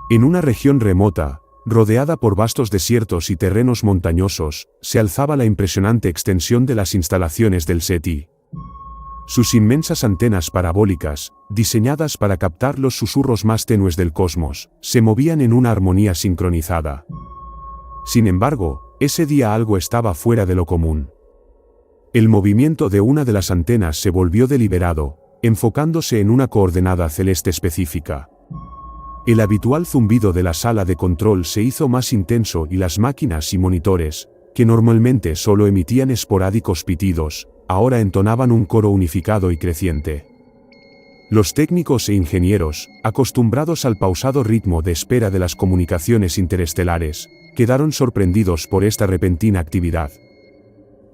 En una región remota, rodeada por vastos desiertos y terrenos montañosos, se alzaba la impresionante extensión de las instalaciones del SETI. Sus inmensas antenas parabólicas, diseñadas para captar los susurros más tenues del cosmos, se movían en una armonía sincronizada. Sin embargo, ese día algo estaba fuera de lo común. El movimiento de una de las antenas se volvió deliberado, enfocándose en una coordenada celeste específica. El habitual zumbido de la sala de control se hizo más intenso y las máquinas y monitores, que normalmente solo emitían esporádicos pitidos, ahora entonaban un coro unificado y creciente. Los técnicos e ingenieros, acostumbrados al pausado ritmo de espera de las comunicaciones interestelares, quedaron sorprendidos por esta repentina actividad.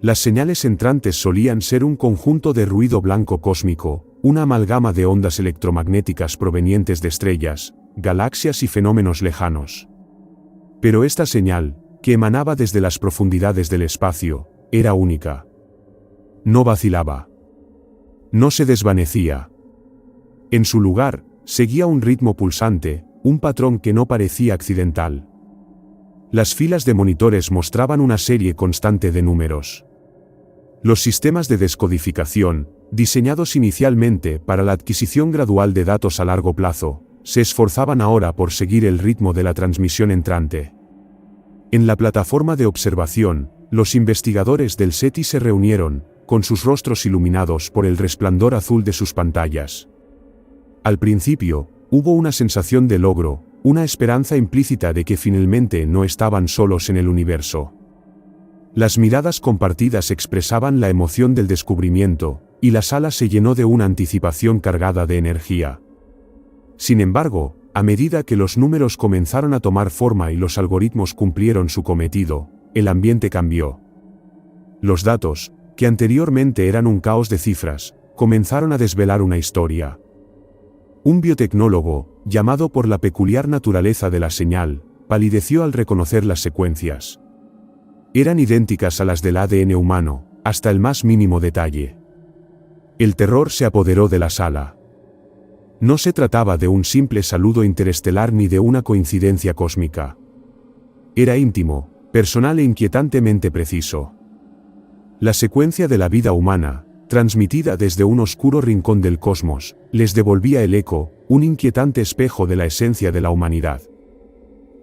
Las señales entrantes solían ser un conjunto de ruido blanco cósmico, una amalgama de ondas electromagnéticas provenientes de estrellas, galaxias y fenómenos lejanos. Pero esta señal, que emanaba desde las profundidades del espacio, era única. No vacilaba. No se desvanecía. En su lugar, seguía un ritmo pulsante, un patrón que no parecía accidental. Las filas de monitores mostraban una serie constante de números. Los sistemas de descodificación, diseñados inicialmente para la adquisición gradual de datos a largo plazo, se esforzaban ahora por seguir el ritmo de la transmisión entrante. En la plataforma de observación, los investigadores del SETI se reunieron, con sus rostros iluminados por el resplandor azul de sus pantallas. Al principio, hubo una sensación de logro, una esperanza implícita de que finalmente no estaban solos en el universo. Las miradas compartidas expresaban la emoción del descubrimiento, y la sala se llenó de una anticipación cargada de energía. Sin embargo, a medida que los números comenzaron a tomar forma y los algoritmos cumplieron su cometido, el ambiente cambió. Los datos, que anteriormente eran un caos de cifras, comenzaron a desvelar una historia. Un biotecnólogo, llamado por la peculiar naturaleza de la señal, palideció al reconocer las secuencias. Eran idénticas a las del ADN humano, hasta el más mínimo detalle. El terror se apoderó de la sala. No se trataba de un simple saludo interestelar ni de una coincidencia cósmica. Era íntimo, personal e inquietantemente preciso. La secuencia de la vida humana, transmitida desde un oscuro rincón del cosmos, les devolvía el eco, un inquietante espejo de la esencia de la humanidad.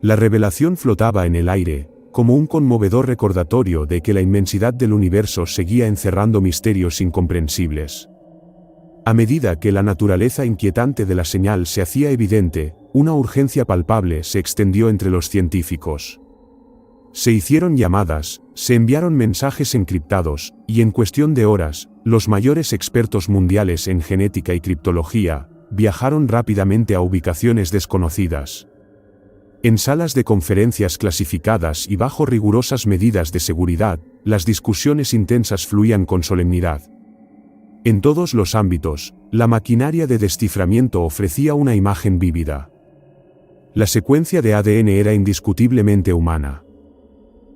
La revelación flotaba en el aire, como un conmovedor recordatorio de que la inmensidad del universo seguía encerrando misterios incomprensibles. A medida que la naturaleza inquietante de la señal se hacía evidente, una urgencia palpable se extendió entre los científicos. Se hicieron llamadas, se enviaron mensajes encriptados, y en cuestión de horas, los mayores expertos mundiales en genética y criptología, viajaron rápidamente a ubicaciones desconocidas. En salas de conferencias clasificadas y bajo rigurosas medidas de seguridad, las discusiones intensas fluían con solemnidad. En todos los ámbitos, la maquinaria de desciframiento ofrecía una imagen vívida. La secuencia de ADN era indiscutiblemente humana.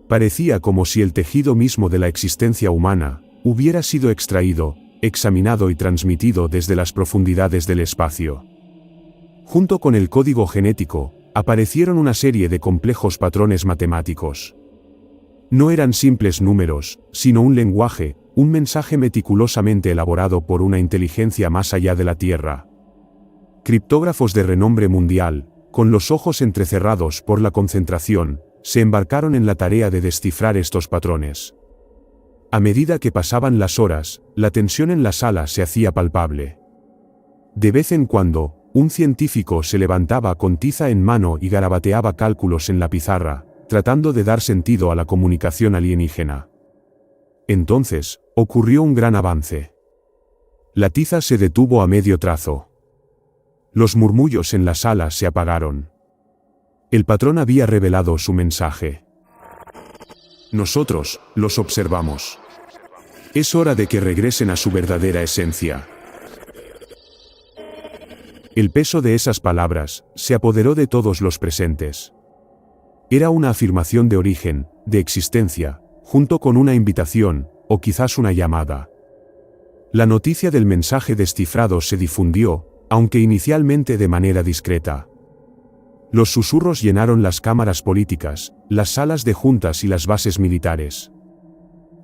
Parecía como si el tejido mismo de la existencia humana hubiera sido extraído, examinado y transmitido desde las profundidades del espacio. Junto con el código genético, aparecieron una serie de complejos patrones matemáticos. No eran simples números, sino un lenguaje, un mensaje meticulosamente elaborado por una inteligencia más allá de la Tierra. Criptógrafos de renombre mundial, con los ojos entrecerrados por la concentración, se embarcaron en la tarea de descifrar estos patrones. A medida que pasaban las horas, la tensión en la sala se hacía palpable. De vez en cuando, un científico se levantaba con tiza en mano y garabateaba cálculos en la pizarra, tratando de dar sentido a la comunicación alienígena. Entonces, ocurrió un gran avance. La tiza se detuvo a medio trazo. Los murmullos en la sala se apagaron. El patrón había revelado su mensaje. Nosotros, los observamos. Es hora de que regresen a su verdadera esencia. El peso de esas palabras se apoderó de todos los presentes. Era una afirmación de origen, de existencia, junto con una invitación, o quizás una llamada. La noticia del mensaje descifrado se difundió, aunque inicialmente de manera discreta. Los susurros llenaron las cámaras políticas, las salas de juntas y las bases militares.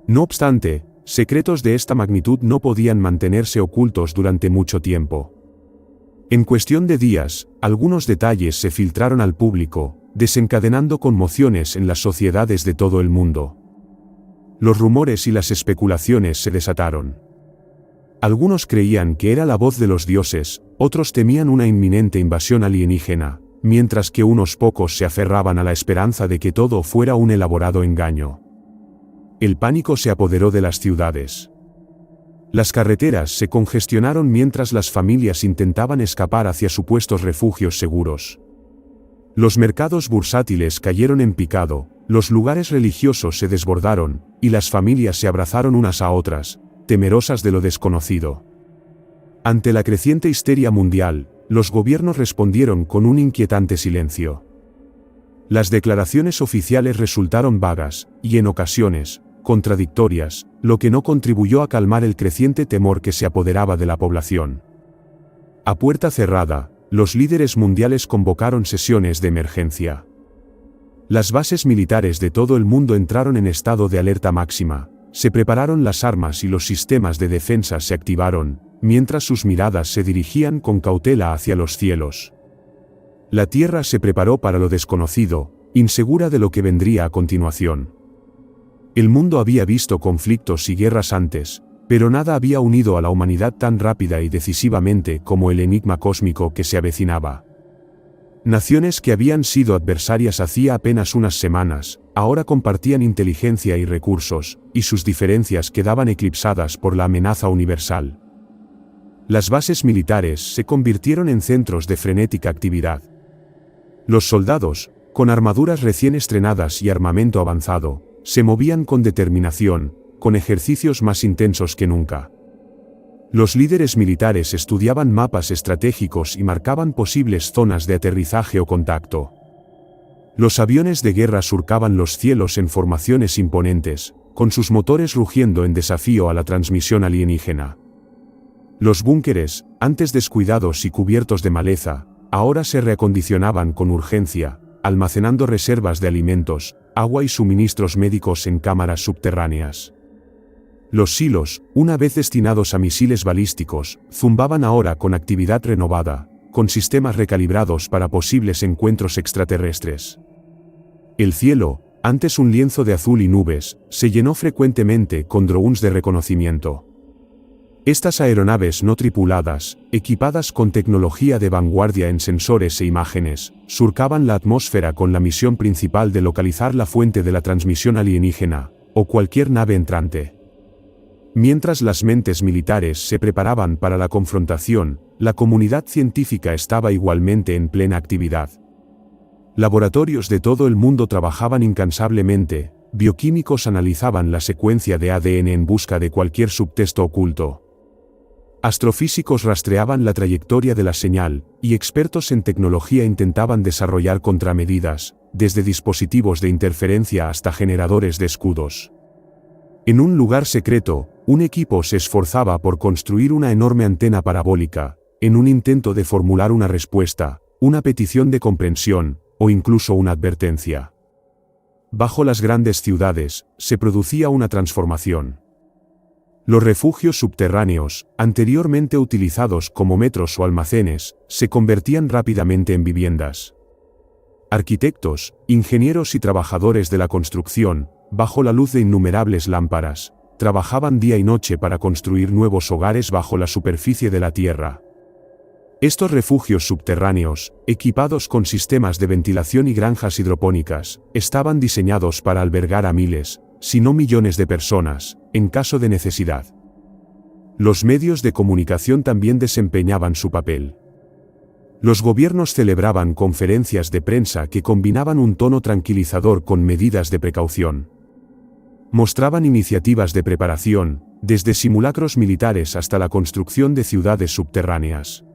No obstante, secretos de esta magnitud no podían mantenerse ocultos durante mucho tiempo. En cuestión de días, algunos detalles se filtraron al público, desencadenando conmociones en las sociedades de todo el mundo. Los rumores y las especulaciones se desataron. Algunos creían que era la voz de los dioses, otros temían una inminente invasión alienígena, mientras que unos pocos se aferraban a la esperanza de que todo fuera un elaborado engaño. El pánico se apoderó de las ciudades. Las carreteras se congestionaron mientras las familias intentaban escapar hacia supuestos refugios seguros. Los mercados bursátiles cayeron en picado, los lugares religiosos se desbordaron, y las familias se abrazaron unas a otras, temerosas de lo desconocido. Ante la creciente histeria mundial, los gobiernos respondieron con un inquietante silencio. Las declaraciones oficiales resultaron vagas, y en ocasiones, contradictorias, lo que no contribuyó a calmar el creciente temor que se apoderaba de la población. A puerta cerrada, los líderes mundiales convocaron sesiones de emergencia. Las bases militares de todo el mundo entraron en estado de alerta máxima, se prepararon las armas y los sistemas de defensa se activaron, mientras sus miradas se dirigían con cautela hacia los cielos. La Tierra se preparó para lo desconocido, insegura de lo que vendría a continuación. El mundo había visto conflictos y guerras antes, pero nada había unido a la humanidad tan rápida y decisivamente como el enigma cósmico que se avecinaba. Naciones que habían sido adversarias hacía apenas unas semanas, ahora compartían inteligencia y recursos, y sus diferencias quedaban eclipsadas por la amenaza universal. Las bases militares se convirtieron en centros de frenética actividad. Los soldados, con armaduras recién estrenadas y armamento avanzado, se movían con determinación, con ejercicios más intensos que nunca. Los líderes militares estudiaban mapas estratégicos y marcaban posibles zonas de aterrizaje o contacto. Los aviones de guerra surcaban los cielos en formaciones imponentes, con sus motores rugiendo en desafío a la transmisión alienígena. Los búnkeres, antes descuidados y cubiertos de maleza, ahora se reacondicionaban con urgencia, almacenando reservas de alimentos, agua y suministros médicos en cámaras subterráneas. Los silos, una vez destinados a misiles balísticos, zumbaban ahora con actividad renovada, con sistemas recalibrados para posibles encuentros extraterrestres. El cielo, antes un lienzo de azul y nubes, se llenó frecuentemente con drones de reconocimiento. Estas aeronaves no tripuladas, equipadas con tecnología de vanguardia en sensores e imágenes, surcaban la atmósfera con la misión principal de localizar la fuente de la transmisión alienígena, o cualquier nave entrante. Mientras las mentes militares se preparaban para la confrontación, la comunidad científica estaba igualmente en plena actividad. Laboratorios de todo el mundo trabajaban incansablemente, bioquímicos analizaban la secuencia de ADN en busca de cualquier subtexto oculto. Astrofísicos rastreaban la trayectoria de la señal, y expertos en tecnología intentaban desarrollar contramedidas, desde dispositivos de interferencia hasta generadores de escudos. En un lugar secreto, un equipo se esforzaba por construir una enorme antena parabólica, en un intento de formular una respuesta, una petición de comprensión, o incluso una advertencia. Bajo las grandes ciudades, se producía una transformación. Los refugios subterráneos, anteriormente utilizados como metros o almacenes, se convertían rápidamente en viviendas. Arquitectos, ingenieros y trabajadores de la construcción, bajo la luz de innumerables lámparas, trabajaban día y noche para construir nuevos hogares bajo la superficie de la Tierra. Estos refugios subterráneos, equipados con sistemas de ventilación y granjas hidropónicas, estaban diseñados para albergar a miles, si no millones de personas, en caso de necesidad. Los medios de comunicación también desempeñaban su papel. Los gobiernos celebraban conferencias de prensa que combinaban un tono tranquilizador con medidas de precaución. Mostraban iniciativas de preparación, desde simulacros militares hasta la construcción de ciudades subterráneas.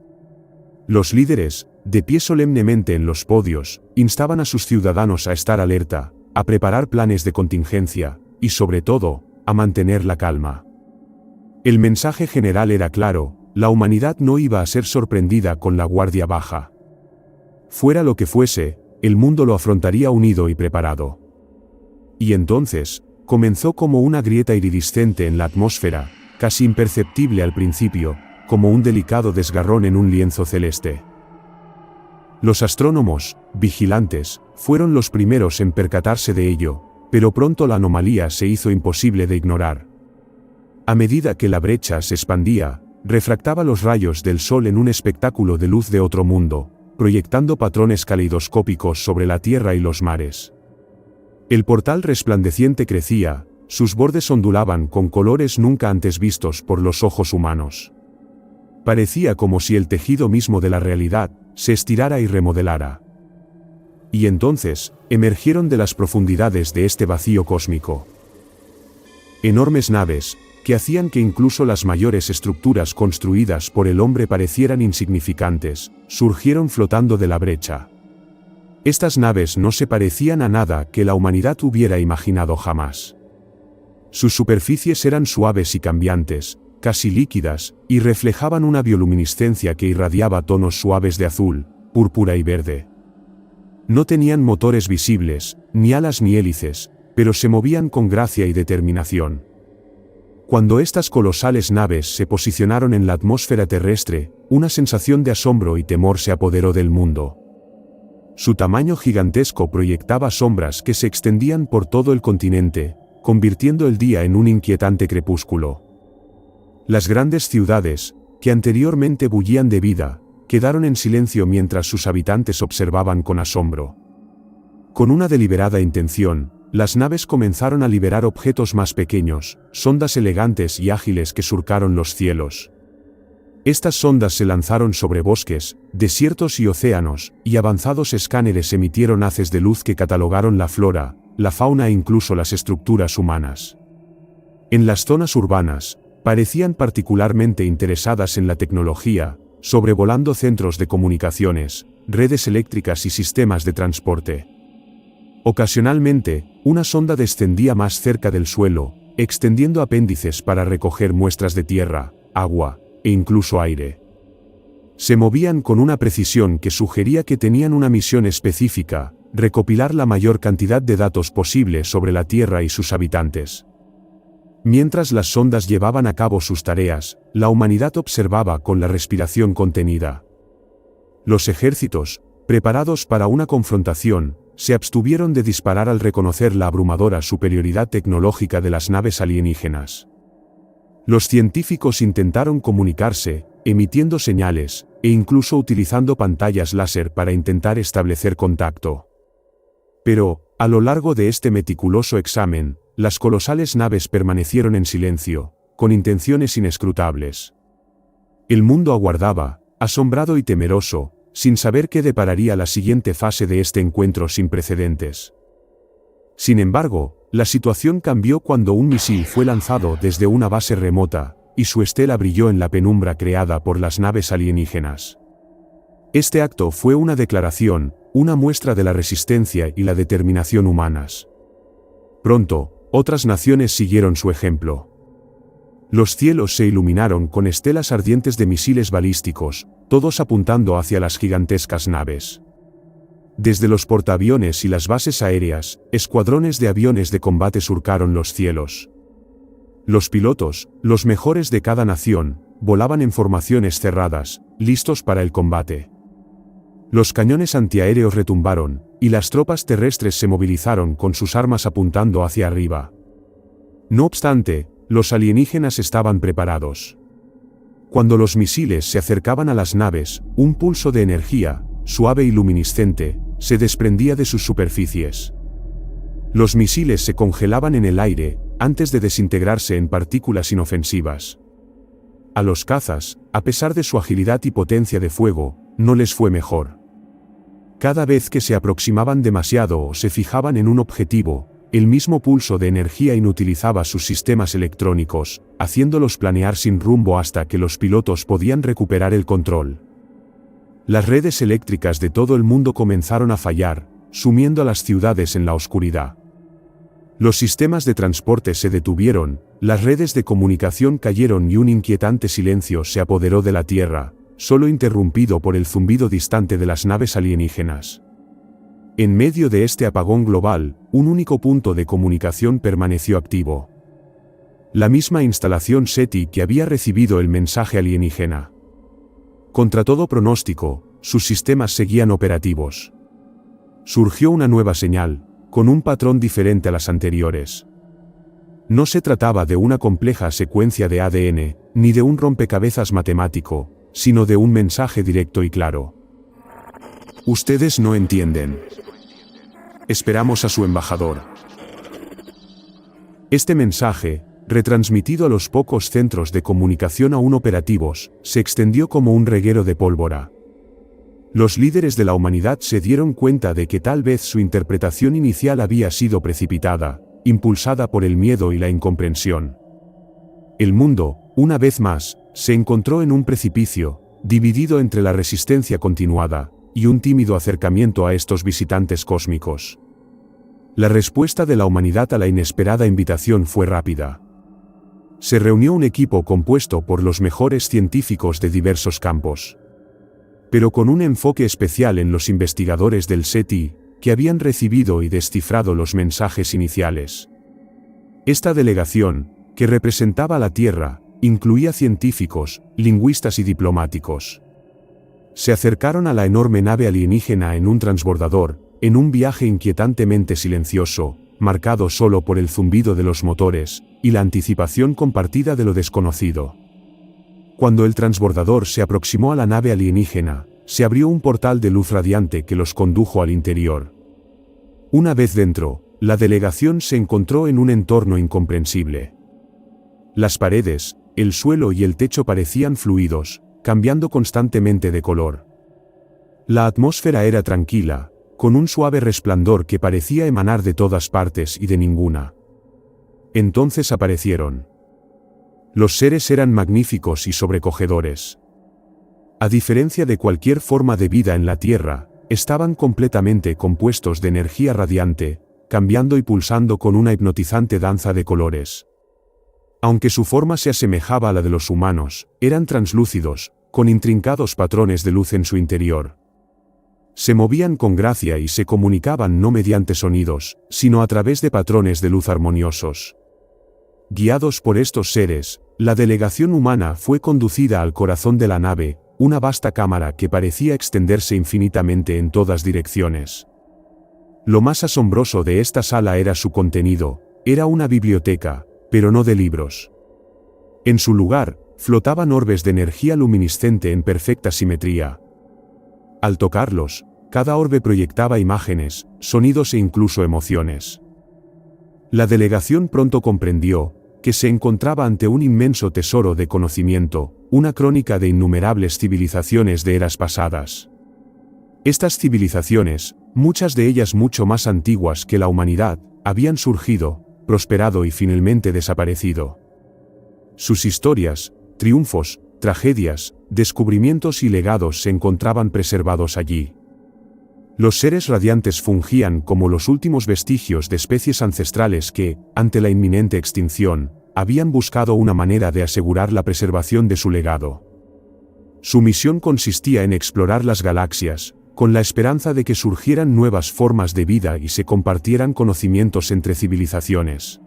Los líderes, de pie solemnemente en los podios, instaban a sus ciudadanos a estar alerta, a preparar planes de contingencia, y sobre todo, a mantener la calma. El mensaje general era claro: la humanidad no iba a ser sorprendida con la guardia baja. fuera lo que fuese, el mundo lo afrontaría unido y preparado. Y entonces, comenzó como una grieta iridiscente en la atmósfera, casi imperceptible al principio, como un delicado desgarrón en un lienzo celeste. Los astrónomos, vigilantes, fueron los primeros en percatarse de ello, pero pronto la anomalía se hizo imposible de ignorar. A medida que la brecha se expandía, refractaba los rayos del sol en un espectáculo de luz de otro mundo, proyectando patrones caleidoscópicos sobre la tierra y los mares. El portal resplandeciente crecía, sus bordes ondulaban con colores nunca antes vistos por los ojos humanos. Parecía como si el tejido mismo de la realidad se estirara y remodelara. Y entonces, emergieron de las profundidades de este vacío cósmico enormes naves, que hacían que incluso las mayores estructuras construidas por el hombre parecieran insignificantes, surgieron flotando de la brecha. Estas naves no se parecían a nada que la humanidad hubiera imaginado jamás. Sus superficies eran suaves y cambiantes, casi líquidas, y reflejaban una bioluminiscencia que irradiaba tonos suaves de azul, púrpura y verde. No tenían motores visibles, ni alas ni hélices, pero se movían con gracia y determinación. Cuando estas colosales naves se posicionaron en la atmósfera terrestre, una sensación de asombro y temor se apoderó del mundo. Su tamaño gigantesco proyectaba sombras que se extendían por todo el continente, convirtiendo el día en un inquietante crepúsculo. Las grandes ciudades, que anteriormente bullían de vida, quedaron en silencio mientras sus habitantes observaban con asombro. Con una deliberada intención, las naves comenzaron a liberar objetos más pequeños, sondas elegantes y ágiles que surcaron los cielos. Estas sondas se lanzaron sobre bosques, desiertos y océanos, y avanzados escáneres emitieron haces de luz que catalogaron la flora, la fauna e incluso las estructuras humanas. En las zonas urbanas, parecían particularmente interesadas en la tecnología, sobrevolando centros de comunicaciones, redes eléctricas y sistemas de transporte. Ocasionalmente, una sonda descendía más cerca del suelo, extendiendo apéndices para recoger muestras de tierra, agua, e incluso aire. Se movían con una precisión que sugería que tenían una misión específica, recopilar la mayor cantidad de datos posible sobre la Tierra y sus habitantes. Mientras las sondas llevaban a cabo sus tareas, la humanidad observaba con la respiración contenida. Los ejércitos, preparados para una confrontación, se abstuvieron de disparar al reconocer la abrumadora superioridad tecnológica de las naves alienígenas. Los científicos intentaron comunicarse, emitiendo señales, e incluso utilizando pantallas láser para intentar establecer contacto. Pero, a lo largo de este meticuloso examen, las colosales naves permanecieron en silencio, con intenciones inescrutables. El mundo aguardaba, asombrado y temeroso, sin saber qué depararía la siguiente fase de este encuentro sin precedentes. Sin embargo, la situación cambió cuando un misil fue lanzado desde una base remota, y su estela brilló en la penumbra creada por las naves alienígenas. Este acto fue una declaración, una muestra de la resistencia y la determinación humanas. Pronto, otras naciones siguieron su ejemplo. Los cielos se iluminaron con estelas ardientes de misiles balísticos, todos apuntando hacia las gigantescas naves. Desde los portaaviones y las bases aéreas, escuadrones de aviones de combate surcaron los cielos. Los pilotos, los mejores de cada nación, volaban en formaciones cerradas, listos para el combate. Los cañones antiaéreos retumbaron, y las tropas terrestres se movilizaron con sus armas apuntando hacia arriba. No obstante, los alienígenas estaban preparados. Cuando los misiles se acercaban a las naves, un pulso de energía, suave y luminiscente, se desprendía de sus superficies. Los misiles se congelaban en el aire, antes de desintegrarse en partículas inofensivas. A los cazas, a pesar de su agilidad y potencia de fuego, no les fue mejor. Cada vez que se aproximaban demasiado o se fijaban en un objetivo, el mismo pulso de energía inutilizaba sus sistemas electrónicos, haciéndolos planear sin rumbo hasta que los pilotos podían recuperar el control. Las redes eléctricas de todo el mundo comenzaron a fallar, sumiendo a las ciudades en la oscuridad. Los sistemas de transporte se detuvieron, las redes de comunicación cayeron y un inquietante silencio se apoderó de la Tierra, solo interrumpido por el zumbido distante de las naves alienígenas. En medio de este apagón global, un único punto de comunicación permaneció activo. La misma instalación SETI que había recibido el mensaje alienígena. Contra todo pronóstico, sus sistemas seguían operativos. Surgió una nueva señal, con un patrón diferente a las anteriores. No se trataba de una compleja secuencia de ADN, ni de un rompecabezas matemático, sino de un mensaje directo y claro. Ustedes no entienden. Esperamos a su embajador. Este mensaje, retransmitido a los pocos centros de comunicación aún operativos, se extendió como un reguero de pólvora. Los líderes de la humanidad se dieron cuenta de que tal vez su interpretación inicial había sido precipitada, impulsada por el miedo y la incomprensión. El mundo, una vez más, se encontró en un precipicio, dividido entre la resistencia continuada y un tímido acercamiento a estos visitantes cósmicos. La respuesta de la humanidad a la inesperada invitación fue rápida. Se reunió un equipo compuesto por los mejores científicos de diversos campos, pero con un enfoque especial en los investigadores del SETI, que habían recibido y descifrado los mensajes iniciales. Esta delegación, que representaba la Tierra, incluía científicos, lingüistas y diplomáticos. Se acercaron a la enorme nave alienígena en un transbordador, en un viaje inquietantemente silencioso, marcado solo por el zumbido de los motores y la anticipación compartida de lo desconocido. Cuando el transbordador se aproximó a la nave alienígena, se abrió un portal de luz radiante que los condujo al interior. Una vez dentro, la delegación se encontró en un entorno incomprensible. Las paredes, el suelo y el techo parecían fluidos, cambiando constantemente de color. La atmósfera era tranquila, con un suave resplandor que parecía emanar de todas partes y de ninguna. Entonces aparecieron. Los seres eran magníficos y sobrecogedores. A diferencia de cualquier forma de vida en la Tierra, estaban completamente compuestos de energía radiante, cambiando y pulsando con una hipnotizante danza de colores. Aunque su forma se asemejaba a la de los humanos, eran translúcidos, con intrincados patrones de luz en su interior. Se movían con gracia y se comunicaban no mediante sonidos, sino a través de patrones de luz armoniosos. Guiados por estos seres, la delegación humana fue conducida al corazón de la nave, una vasta cámara que parecía extenderse infinitamente en todas direcciones. Lo más asombroso de esta sala era su contenido, era una biblioteca, pero no de libros. En su lugar, flotaban orbes de energía luminiscente en perfecta simetría. Al tocarlos, cada orbe proyectaba imágenes, sonidos e incluso emociones. La delegación pronto comprendió que se encontraba ante un inmenso tesoro de conocimiento, una crónica de innumerables civilizaciones de eras pasadas. Estas civilizaciones, muchas de ellas mucho más antiguas que la humanidad, habían surgido, prosperado y finalmente desaparecido. Sus historias, triunfos, tragedias, descubrimientos y legados se encontraban preservados allí. Los seres radiantes fungían como los últimos vestigios de especies ancestrales que, ante la inminente extinción, habían buscado una manera de asegurar la preservación de su legado. Su misión consistía en explorar las galaxias, con la esperanza de que surgieran nuevas formas de vida y se compartieran conocimientos entre civilizaciones.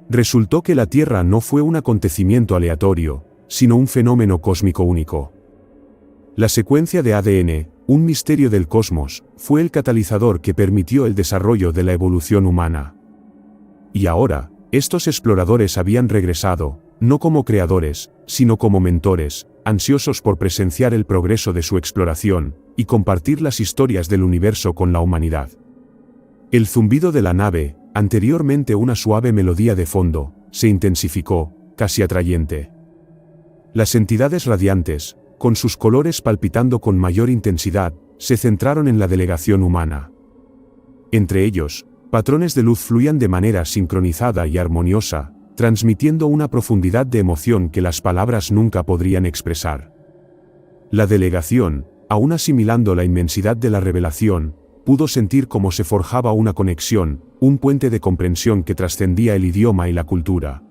Resultó que la Tierra no fue un acontecimiento aleatorio, sino un fenómeno cósmico único. La secuencia de ADN, un misterio del cosmos, fue el catalizador que permitió el desarrollo de la evolución humana. Y ahora, estos exploradores habían regresado, no como creadores, sino como mentores, ansiosos por presenciar el progreso de su exploración y compartir las historias del universo con la humanidad. El zumbido de la nave, anteriormente una suave melodía de fondo, se intensificó, casi atrayente. Las entidades radiantes, con sus colores palpitando con mayor intensidad, se centraron en la delegación humana. Entre ellos, patrones de luz fluían de manera sincronizada y armoniosa, transmitiendo una profundidad de emoción que las palabras nunca podrían expresar. La delegación, aún asimilando la inmensidad de la revelación, pudo sentir cómo se forjaba una conexión, un puente de comprensión que trascendía el idioma y la cultura.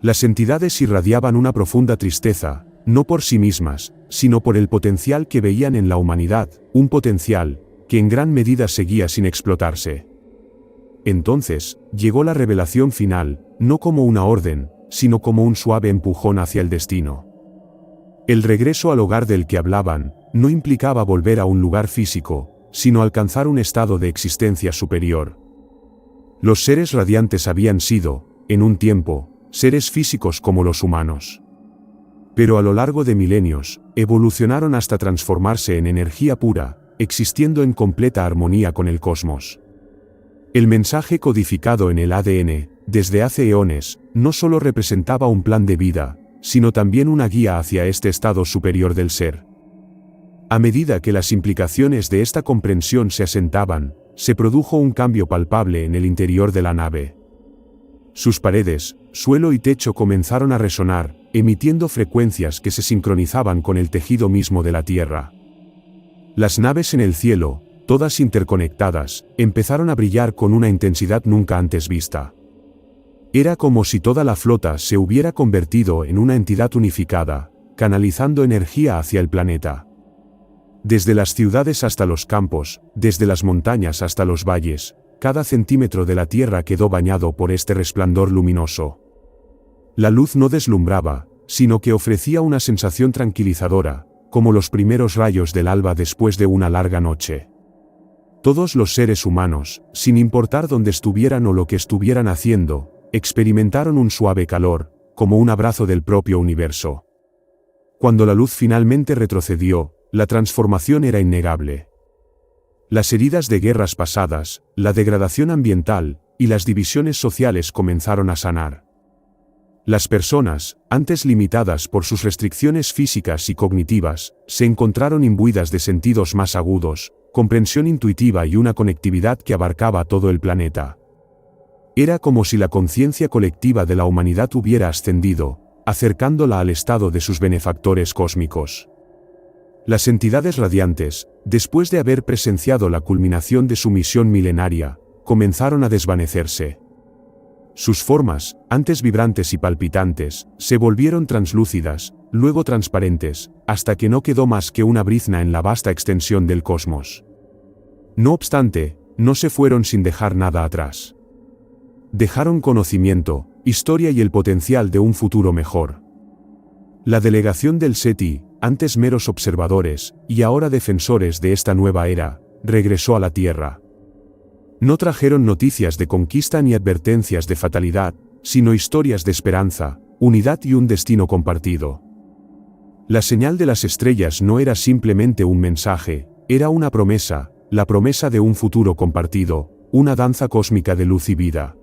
Las entidades irradiaban una profunda tristeza, no por sí mismas, sino por el potencial que veían en la humanidad, un potencial que en gran medida seguía sin explotarse. Entonces, llegó la revelación final, no como una orden, sino como un suave empujón hacia el destino. El regreso al hogar del que hablaban, no implicaba volver a un lugar físico, sino alcanzar un estado de existencia superior. Los seres radiantes habían sido, en un tiempo, seres físicos como los humanos. Pero a lo largo de milenios, evolucionaron hasta transformarse en energía pura, existiendo en completa armonía con el cosmos. El mensaje codificado en el ADN, desde hace eones, no solo representaba un plan de vida, sino también una guía hacia este estado superior del ser. A medida que las implicaciones de esta comprensión se asentaban, se produjo un cambio palpable en el interior de la nave. Sus paredes, suelo y techo comenzaron a resonar, emitiendo frecuencias que se sincronizaban con el tejido mismo de la Tierra. Las naves en el cielo, todas interconectadas, empezaron a brillar con una intensidad nunca antes vista. Era como si toda la flota se hubiera convertido en una entidad unificada, canalizando energía hacia el planeta. Desde las ciudades hasta los campos, desde las montañas hasta los valles, cada centímetro de la Tierra quedó bañado por este resplandor luminoso. La luz no deslumbraba, sino que ofrecía una sensación tranquilizadora, como los primeros rayos del alba después de una larga noche. Todos los seres humanos, sin importar dónde estuvieran o lo que estuvieran haciendo, experimentaron un suave calor, como un abrazo del propio universo. Cuando la luz finalmente retrocedió, la transformación era innegable. Las heridas de guerras pasadas, la degradación ambiental y las divisiones sociales comenzaron a sanar. Las personas, antes limitadas por sus restricciones físicas y cognitivas, se encontraron imbuidas de sentidos más agudos, comprensión intuitiva y una conectividad que abarcaba todo el planeta. Era como si la conciencia colectiva de la humanidad hubiera ascendido, acercándola al estado de sus benefactores cósmicos. Las entidades radiantes, después de haber presenciado la culminación de su misión milenaria, comenzaron a desvanecerse. Sus formas, antes vibrantes y palpitantes, se volvieron translúcidas, luego transparentes, hasta que no quedó más que una brizna en la vasta extensión del cosmos. No obstante, no se fueron sin dejar nada atrás. Dejaron conocimiento, historia y el potencial de un futuro mejor. La delegación del SETI, antes meros observadores, y ahora defensores de esta nueva era, regresó a la Tierra. No trajeron noticias de conquista ni advertencias de fatalidad, sino historias de esperanza, unidad y un destino compartido. La señal de las estrellas no era simplemente un mensaje, era una promesa, la promesa de un futuro compartido, una danza cósmica de luz y vida.